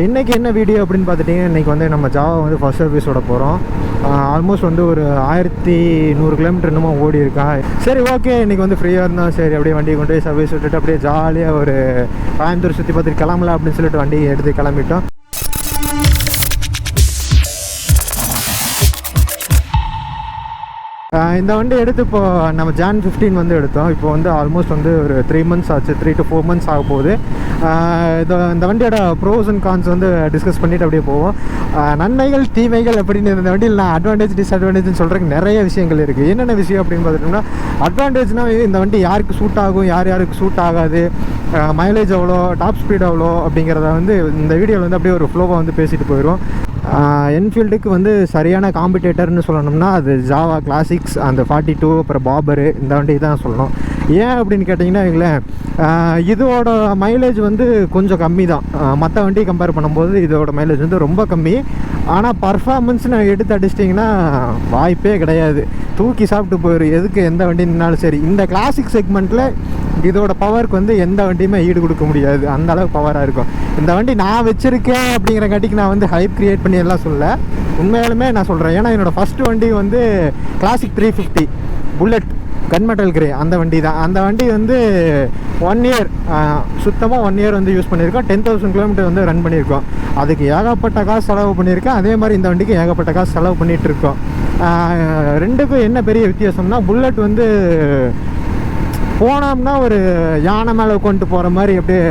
இன்றைக்கி என்ன வீடியோ அப்படின்னு பார்த்துட்டிங்கன்னா, இன்றைக்கி வந்து நம்ம ஜாவா வந்து ஃபர்ஸ்ட் சர்வீஸோட போகிறோம். ஆல்மோஸ்ட் வந்து ஒரு 1100 கிலோமீட்டர் என்னமோ ஓடி இருக்கா. சரி, ஓகே, இன்றைக்கி வந்து ஃப்ரீயாக இருந்தால் சரி அப்படியே வண்டியை கொண்டு போய் சர்வீஸ் விட்டுட்டு அப்படியே ஜாலியாக ஒரு கோயம்புத்தூர் சுற்றி பார்த்துட்டு கிளம்பலாம் அப்படின்னு சொல்லிட்டு வண்டி எடுத்து கிளம்பிட்டோம். இந்த வண்டி எடுத்து இப்போது நம்ம Jan 15 வந்து எடுத்தோம். இப்போ வந்து ஆல்மோஸ்ட் வந்து ஒரு 3 months ஆச்சு, 3 to 4 months ஆக போகுது. இந்த வண்டியோட ப்ரோஸ் அண்ட் கான்ஸ் வந்து டிஸ்கஸ் பண்ணிவிட்டு அப்படியே போவோம். நன்மைகள் தீமைகள் அப்படின்னு இந்த வண்டியில் நான் அட்வான்டேஜ் டிஸ்அட்வான்டேஜ்னு சொல்கிறதுக்கு நிறைய விஷயங்கள் இருக்குது. என்னென்ன விஷயம் அப்படின்னு பார்த்துட்டோம்னா, அட்வான்டேஜ்னால் இந்த வண்டி யாருக்கு சூட் ஆகும், யாருக்கு சூட் ஆகாது, மைலேஜ் எவ்வளோ, டாப் ஸ்பீட் எவ்வளோ அப்படிங்கிறத வந்து இந்த வீடியோவில் வந்து அப்படியே ஒரு ஃப்ளோவாக வந்து பேசிட்டு போயிடும். என்ஃபீல்டுக்கு வந்து சரியான காம்படிட்டர்னு சொல்லணும்னா அது ஜாவா கிளாசிக்ஸ், அந்த 42, அப்புறம் பாபரு, இந்த வண்டி தான் சொல்லணும். ஏன் அப்படின்னு கேட்டிங்கன்னா வைங்களேன், இதோட மைலேஜ் வந்து கொஞ்சம் கம்மி தான். மற்ற வண்டி கம்பேர் பண்ணும்போது இதோட மைலேஜ் வந்து ரொம்ப கம்மி. ஆனால் பர்ஃபார்மன்ஸ்னு எடுத்து அடிச்சிட்டிங்கன்னா வாய்ப்பே கிடையாது, தூக்கி சாப்பிட்டு போயிடும். எதுக்கு எந்த வண்டி நின்னாலும் சரி, இந்த கிளாசிக் செக்மெண்ட்டில் இதோட பவருக்கு வந்து எந்த வண்டியுமே ஈடு கொடுக்க முடியாது, அந்த அளவுக்கு பவராக இருக்கும். இந்த வண்டி நான் வச்சுருக்கேன் அப்படிங்கிற காட்டிக்கு நான் வந்து ஹைப் க்ரியேட் பண்ணி எல்லாம் சொல்ல, உண்மையாலுமே நான் சொல்கிறேன். ஏன்னா என்னோடய ஃபஸ்ட்டு வண்டி வந்து கிளாசிக் 350 புல்லட் கன்மெட்டல் கிரே, அந்த வண்டி தான். அந்த வண்டி வந்து 1 year சுத்தமாக 1 year வந்து யூஸ் பண்ணியிருக்கோம். 10,000 கிலோமீட்டர் வந்து ரன் பண்ணியிருக்கோம். அதுக்கு ஏகப்பட்ட காசு செலவு பண்ணியிருக்கேன். அதே மாதிரி இந்த வண்டிக்கு ஏகப்பட்ட காசு செலவு பண்ணிகிட்டு இருக்கோம். ரெண்டுக்கும் என்ன பெரிய வித்தியாசம்னா, புல்லட் வந்து போனோம்னா ஒரு யானை மேலே உட்காந்துட்டு போகிற மாதிரி அப்படியே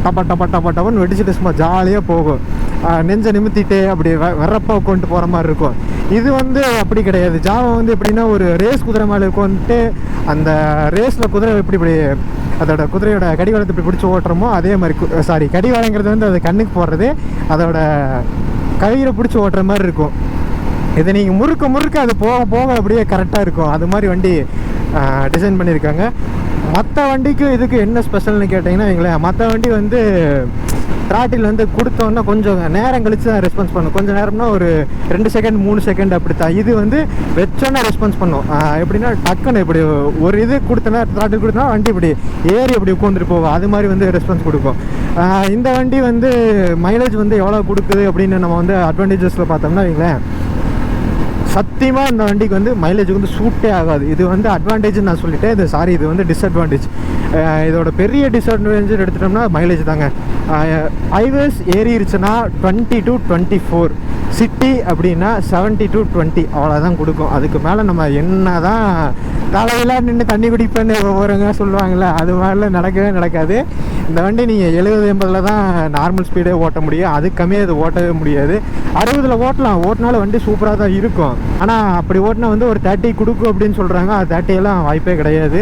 டப்பன்னு வெடிச்சுட்டு சும்மா ஜாலியாக போகும். நெஞ்சை நிமித்திட்டு அப்படி வரப்பா உட்காந்துட்டு போகிற மாதிரி இருக்கும். இது வந்து அப்படி கிடையாது. ஜாவா வந்து எப்படின்னா, ஒரு ரேஸ் குதிரை மேலே உட்காந்துட்டு அந்த ரேஸில் குதிரை இப்படி அதோட குதிரையோட கடிவாளத்தை இப்படி பிடிச்சி ஓட்டுறோமோ அதே மாதிரி, கடிவாளங்கிறது வந்து அது கண்ணுக்கு போடுறது, அதோட கயிறை பிடிச்சி ஓட்டுற மாதிரி இருக்கும். இதை நீங்கள் முறுக்க அது போக அப்படியே கரெக்டாக இருக்கும். அது மாதிரி வண்டி டிசைன் பண்ணியிருக்காங்க. மற்ற வண்டிக்கு இதுக்கு என்ன ஸ்பெஷல்னு கேட்டிங்கன்னா வைங்களேன், மற்ற வண்டி வந்து த்ராட்டில் வந்து கொடுத்தோன்னா கொஞ்சம் நேரம் கழித்து தான் ரெஸ்பான்ஸ் பண்ணும். கொஞ்சம் நேரம்னா ஒரு 2 செகண்ட் 3 செகண்ட் அப்படி தான். இது வந்து வச்சோன்னா ரெஸ்பான்ஸ் பண்ணும். எப்படின்னா டக்குன்னு இப்படி ஒரு இது கொடுத்தனா, த்ராட்டில் கொடுத்தனா வண்டி இப்படி ஏறி அப்படி உட்காந்துட்டு போகும். அது மாதிரி வந்து ரெஸ்பான்ஸ் கொடுக்கும். இந்த வண்டி வந்து மைலேஜ் வந்து எவ்வளோ கொடுக்குது அப்படின்னு நம்ம வந்து அட்வான்டேஜஸில் பார்த்தோம்னா வைங்களேன், சத்தியமாக இந்த வண்டிக்கு வந்து மைலேஜ் வந்து சூட்டே ஆகாது. இது வந்து அட்வான்டேஜ்னு நான் சொல்லிட்டேன். இது வந்து டிஸ்அட்வான்டேஜ். இதோட பெரிய டிஸ்அட்வான்டேஜ் எடுத்துட்டோம்னா மைலேஜ் தாங்க. ஹைவேஸ் ஏறிடுச்சுன்னா 20 to 24, சிட்டி அப்படின்னா 70 to 20, அவ்வளோதான் கொடுக்கும். அதுக்கு மேலே நம்ம என்ன தான் தலையெல்லாம் நின்று தண்ணி குடிப்பேன்னு ஒவ்வொருங்க சொல்லுவாங்கள்ல, அது மாதிரிலாம் நடக்கவே நடக்காது. இந்த வண்டி நீங்கள் 70-80 தான் நார்மல் ஸ்பீடே ஓட்ட முடியும். அதுக்கு கம்மியாக இது ஓட்டவே முடியாது. 60 ஓட்டினாலும் வண்டி சூப்பராக தான் இருக்கும். ஆனால் அப்படி ஓட்டினா வந்து ஒரு 30 கொடுக்கும் அப்படின்னு சொல்கிறாங்க. அது 30 எல்லாம் வாய்ப்பே கிடையாது.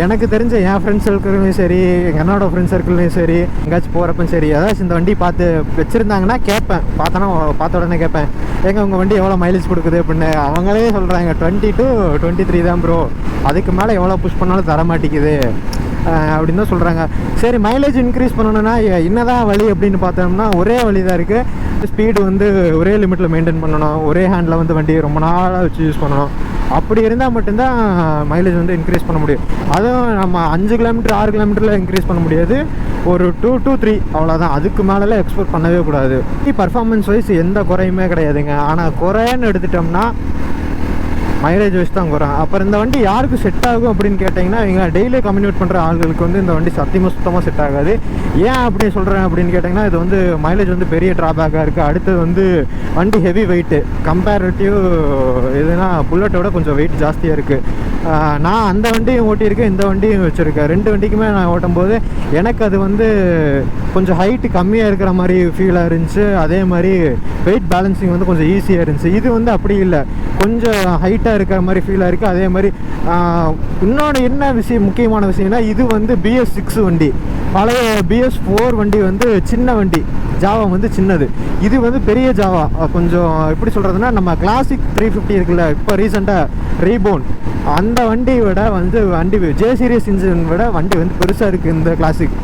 எனக்கு தெரிஞ்ச என் ஃப்ரெண்ட்ஸ் சர்க்கிள்லையும் சரி, எங்கள் அண்ணோட ஃப்ரெண்ட்ஸ் சர்க்கிள்லையும் சரி, எங்கேயாச்சும் போகிறப்பவும் சரி, ஏதாச்சும் இந்த வண்டி பார்த்து வச்சுருந்தாங்கன்னா கேட்பேன். பார்த்த உடனே கேட்பேன், உங்கள் வண்டி எவ்வளோ மைலேஜ் கொடுக்குது அப்படின்னு. அவங்களே சொல்கிறாங்க 20 to 23 தான் ப்ரோ, அதுக்கு மேலே எவ்வளோ புஷ் பண்ணாலும் தர மாட்டேங்குது அப்படின்னு தான் சொல்கிறாங்க. சரி, மைலேஜ் இன்க்ரீஸ் பண்ணணுன்னா என்ன தான் வழி அப்படின்னு பார்த்தோம்னா ஒரே வழி தான் இருக்குது. ஸ்பீடு வந்து ஒரே லிமிட்டில் மெயின்டைன் பண்ணணும். ஒரே ஹேண்டில் வந்து வண்டியை ரொம்ப நாளாக வச்சு யூஸ் பண்ணணும். அப்படி இருந்தால் மட்டும்தான் மைலேஜ் வந்து இன்க்ரீஸ் பண்ண முடியும். அதுவும் நம்ம 5 கிலோமீட்டர் 6 கிலோமீட்டரில் இன்க்ரீஸ் பண்ண முடியாது. ஒரு 2 to 3 அவ்வளோதான். அதுக்கு மேலெலாம் எக்ஸ்போர்ட் பண்ணவே கூடாது. பர்ஃபார்மன்ஸ் வைஸ் எந்த குறையுமே கிடையாதுங்க. ஆனால் குறைன்னு எடுத்துட்டோம்னா மைலேஜ் வைஸ் தான் குறை. அப்புறம் இந்த வண்டி யாருக்கு செட் ஆகும் அப்படின்னு கேட்டிங்கன்னா, இவங்க டெய்லி கம்யூனிகேட் பண்ணுற ஆளுகளுக்கு வந்து இந்த வண்டி சுத்தமாக செட் ஆகாது. ஏன் அப்படி சொல்கிறேன் அப்படின்னு கேட்டிங்கன்னா, இது வந்து மைலேஜ் வந்து பெரிய ட்ராபேக்காக இருக்குது. அடுத்தது வந்து வண்டி ஹெவி வெயிட்டு, கம்பேரிட்டிவ் எதுனா புல்லட்டோட கொஞ்சம் வெயிட் ஜாஸ்தியாக இருக்குது. நான் அந்த வண்டியும் ஓட்டியிருக்கேன், இந்த வண்டியும் வச்சுருக்கேன். 2 வண்டிக்குமே நான் ஓட்டும்போது எனக்கு அது வந்து கொஞ்சம் ஹைட்டு கம்மியாக இருக்கிற மாதிரி ஃபீலாக இருந்துச்சு. அதே மாதிரி வெயிட் பேலன்சிங் வந்து கொஞ்சம் ஈஸியாக இருந்துச்சு. இது வந்து அப்படி இல்லை, கொஞ்சம் ஹைட்டாக இருக்கிற மாதிரி ஃபீலாக இருக்குது. அதே மாதிரி இன்னொன்று என்ன முக்கியமான விஷயம்னா, இது வந்து BS6 வண்டி. பழைய BS4 வண்டி வந்து சின்ன வண்டி, ஜாவா வந்து சின்னது. இது வந்து பெரிய ஜாவா. கொஞ்சம் எப்படி சொல்கிறதுனா, நம்ம கிளாசிக் 350 இருக்குல்ல, இப்போ ரீசெண்டாக ரீபோன், அந்த வண்டி விட வந்து வண்டி J சீரிஸ் இன்ஜின் விட வண்டி வந்து பெருசாக இருக்குது இந்த கிளாசிக்.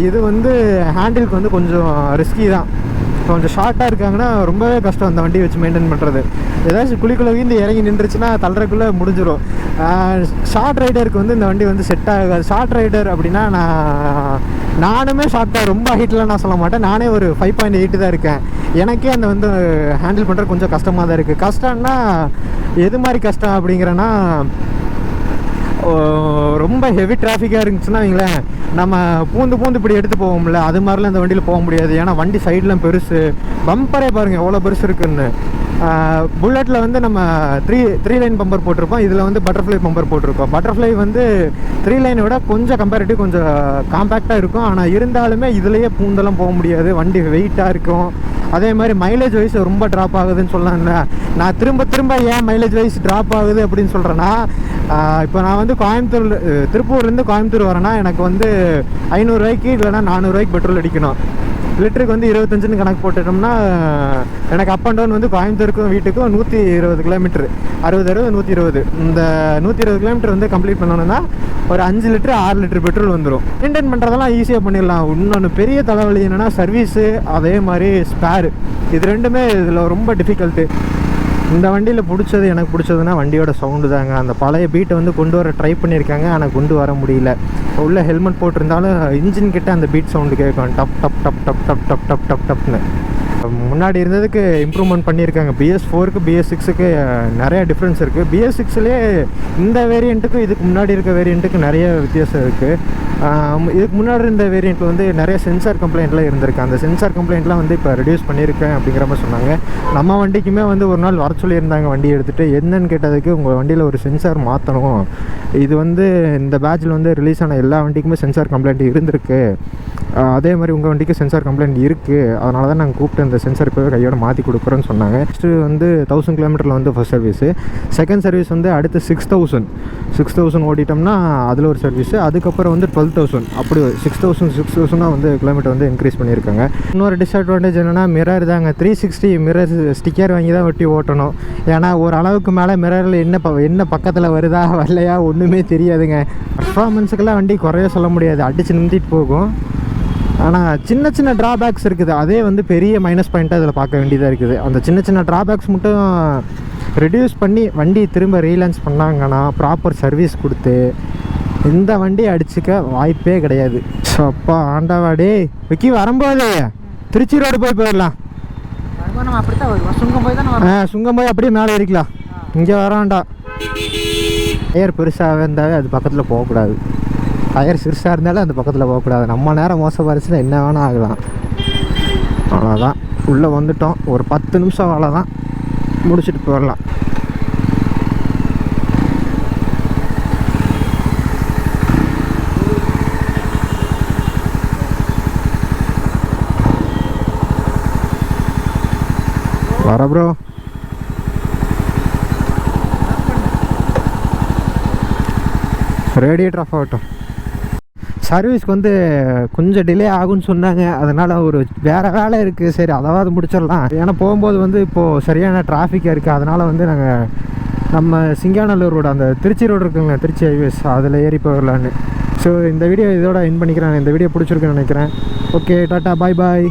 இது வந்து ஹேண்டிலுக்கு வந்து கொஞ்சம் ரிஸ்கி தான். கொஞ்சம் ஷார்ட்டாக இருக்காங்கன்னா ரொம்பவே கஷ்டம் அந்த வண்டி வச்சு மெயின்டைன் பண்ணுறது. ஏதாச்சும் குழிக்குள்ளே வீந்து இறங்கி நின்றுச்சுன்னா தள்ளுறதுக்குள்ளே முடிஞ்சிடும். ஷார்ட் ரைடருக்கு வந்து இந்த வண்டி வந்து செட் ஆகாது. ஷார்ட் ரைடர் அப்படின்னா நானுமே ஷார்ட்டாக ரொம்ப ஹைட்டில் நான் சொல்ல மாட்டேன். நானே ஒரு 5.8 தான் இருக்கேன். எனக்கே அந்த வந்து ஹேண்டில் பண்ணுறது கொஞ்சம் கஷ்டமாக தான் இருக்குது. கஷ்டம்னா எது மாதிரி கஷ்டம் அப்படிங்கிறேன்னா, ரொம்ப ஹெவி டிராஃபிக்காக இருந்துச்சுன்னா வைங்களேன், நம்ம பூந்து இப்படி எடுத்து போவோம்ல, அது மாதிரிலாம் இந்த வண்டியில் போக முடியாது. ஏன்னா வண்டி சைட்லாம் பெருசு, பம்பரே பாருங்கள் எவ்வளோ பெருசு இருக்குன்னு. புல்லட்டில் வந்து நம்ம த்ரீ லைன் பம்பர் போட்டிருப்போம், இதில் வந்து பட்டர்ஃப்ளை பம்பர் போட்டிருக்கோம். பட்டர்ஃப்ளை வந்து 3 லைனை விட கொஞ்சம் கம்பேரிட்டிவ் கொஞ்சம் காம்பேக்டாக இருக்கும். ஆனால் இருந்தாலுமே இதுலேயே பூந்தெல்லாம் போக முடியாது, வண்டி வெயிட்டாக இருக்கும். அதே மாதிரி மைலேஜ் வைஸ் ரொம்ப ட்ராப் ஆகுதுன்னு சொல்லலாம்ல. நான் திரும்ப ஏன் மைலேஜ் வைஸ் ட்ராப் ஆகுது அப்படின்னு சொல்கிறேன்னா, இப்போ நான் வந்து திருப்பூர்லேருந்து கோயம்புத்தூர் வரேன்னா எனக்கு வந்து 500 ரூபாய்க்கு இல்லைனா 400 ரூபாய்க்கு பெட்ரோல் அடிக்கணும். லிட்டருக்கு வந்து 25ன்னு கணக்கு போட்டுட்டோம்னா எனக்கு அப் அண்ட் டவுன் வந்து கோயம்புத்தூருக்கும் வீட்டுக்கும் 120 கிலோமீட்டர், 120 இந்த 120 கிலோமீட்டர் வந்து கம்ப்ளீட் பண்ணணும்னா ஒரு 5 லிட்டர் 6 லிட்டர் பெட்ரோல் வந்துடும். மெயின்டைன் பண்ணுறதெல்லாம் ஈஸியாக பண்ணிடலாம். இன்னொன்று பெரிய தலைவலி என்னென்னா சர்வீஸு, அதே மாதிரி ஸ்பேரு, இது ரெண்டுமே இதில் ரொம்ப டிஃபிகல்ட்டு. இந்த வண்டியில் எனக்கு பிடிச்சதுன்னா வண்டியோட சவுண்டு தாங்க. அந்த பழைய பீட்டை வந்து கொண்டு வர ட்ரை பண்ணியிருக்காங்க, ஆனால் கொண்டு வர முடியல. உள்ள ஹெல்மெட் போட்டிருந்தாலும் இன்ஜின் கிட்ட அந்த பீட் சவுண்டு கேட்கும், டப் டப் டப் டப் டப் டப் டப் டப் டப்னு. முன்னாடி இருந்ததுக்கு இம்ப்ரூவ்மெண்ட் பண்ணியிருக்காங்க. BS4க்கு BS6க்கு நிறைய டிஃப்ரென்ஸ் இருக்குது. BS6லேயே இந்த வேரியண்ட்டுக்கும் இதுக்கு முன்னாடி இருக்க வேரியண்ட்டுக்கு நிறைய வித்தியாசம் இருக்குது. இதுக்கு முன்னாடி இருந்த வேரியண்ட்டில் வந்து நிறைய சென்சார் கம்ப்ளைண்ட்லாம் இருந்திருக்கு. அந்த சென்சார் கம்ப்ளைண்ட்லாம் வந்து இப்போ ரெடியூஸ் பண்ணியிருக்கேன் அப்படிங்கிற மாதிரி சொன்னாங்க. நம்ம வண்டிக்குமே வந்து ஒரு நாள் வர சொல்லியிருந்தாங்க வண்டி எடுத்துகிட்டு. என்னன்னு கேட்டதுக்கு உங்கள் வண்டியில் ஒரு சென்சார் மாற்றணும், இது வந்து இந்த பேட்சில் வந்து ரிலீஸ் ஆன எல்லா வண்டிக்குமே சென்சார் கம்ப்ளைண்ட் இருந்திருக்கு, அதே மாதிரி உங்கள் வண்டிக்கு சென்சார் கம்ப்ளைண்ட் இருக்குது, அதனால தான் நாங்கள் கூப்பிட்டு அந்த சென்சார் இப்போ கையோட மாற்றி கொடுக்குறோன்னு சொன்னாங்க. ஃபஸ்ட்டு வந்து 1000 கிலோமீட்டரில் வந்து ஃபஸ்ட் சர்வீஸு, செகண்ட் சர்வீஸ் வந்து அடுத்து 6000 ஓடிட்டோம்னா அதில் ஒரு சர்வீஸு, அதுக்கப்புறம் வந்து 12,000, அப்படி 6,000 வந்து கிலோமீட்டர் வந்து இன்க்ரீஸ் பண்ணியிருக்காங்க. இன்னொரு டிஸ்அட்வான்டேஜ் என்னென்னா மிரர் தாங்க. 360 மிரர் ஸ்டிக்கர் வாங்கி தான் ஒட்டி ஓட்டணும். ஏன்னா ஒரு அளவுக்கு மேலே மிரரில் என்ன பக்கத்தில் வருதா வரலையா ஒன்றுமே தெரியாதுங்க. பர்ஃபார்மன்ஸுக்கெல்லாம் வண்டி குறைய சொல்ல முடியாது, அடித்து நிமித்திட்டு போகும். ஆனால் சின்ன ட்ராபேக்ஸ் இருக்குது, அதே வந்து பெரிய மைனஸ் பாயிண்ட்டாக அதில் பார்க்க வேண்டியதாக இருக்குது. அந்த சின்ன ட்ராபேக்ஸ் மட்டும் ரெடியூஸ் பண்ணி வண்டி திரும்ப ரீலான்ச் பண்ணாங்கன்னா, ப்ராப்பர் சர்வீஸ் கொடுத்து இந்த வண்டி அடிச்சுக்க வாய்ப்பே கிடையாது. ஸோ அப்பா ஆண்டாவாடே விக்கி வரும்போது திருச்சி ரோடு போயிடலாம். நம்ம அப்படித்தான் வருவோம், சுங்கம் போய் தான் சுங்கம் போய் அப்படியே மேலே ஏறிக்கலாம். இங்கே வரான்டா. டயர் பெருசாக இருந்தாவே அது பக்கத்தில் போகக்கூடாது, டயர் சிறுசாக இருந்தாலும் அந்த பக்கத்தில் போகக்கூடாது. நம்ம நேரம் மோசமாக இருந்துச்சுன்னா என்ன வேணால் ஆகலாம். அவ்வளோதான், உள்ளே வந்துட்டோம். ஒரு 10 நிமிஷம் வேலை தான், முடிச்சுட்டு போயிடலாம். வர ப்ரோ. ரேடியேட்டர் ஆஃப் ஆகட்டும். சர்வீஸ்க்கு வந்து கொஞ்சம் டிலே ஆகும்னு சொன்னாங்க, அதனால் ஒரு வேறு வேலை இருக்குது, சரி அதாவது முடிச்சிடலாம். ஏன்னா போகும்போது வந்து இப்போது சரியான டிராஃபிக்காக இருக்குது, அதனால் வந்து நம்ம சிங்காநல்லூர் ரோடு, அந்த திருச்சி ரோடு இருக்குங்க, திருச்சி ஹைவேஸ், அதில் ஏறி போயிடலான்னு. ஸோ இந்த வீடியோ இதோட எண்ட் பண்ணிக்கிறேன். இந்த வீடியோ பிடிச்சிருக்குன்னு நினைக்கிறேன். ஓகே, டாட்டா, பாய் பாய்.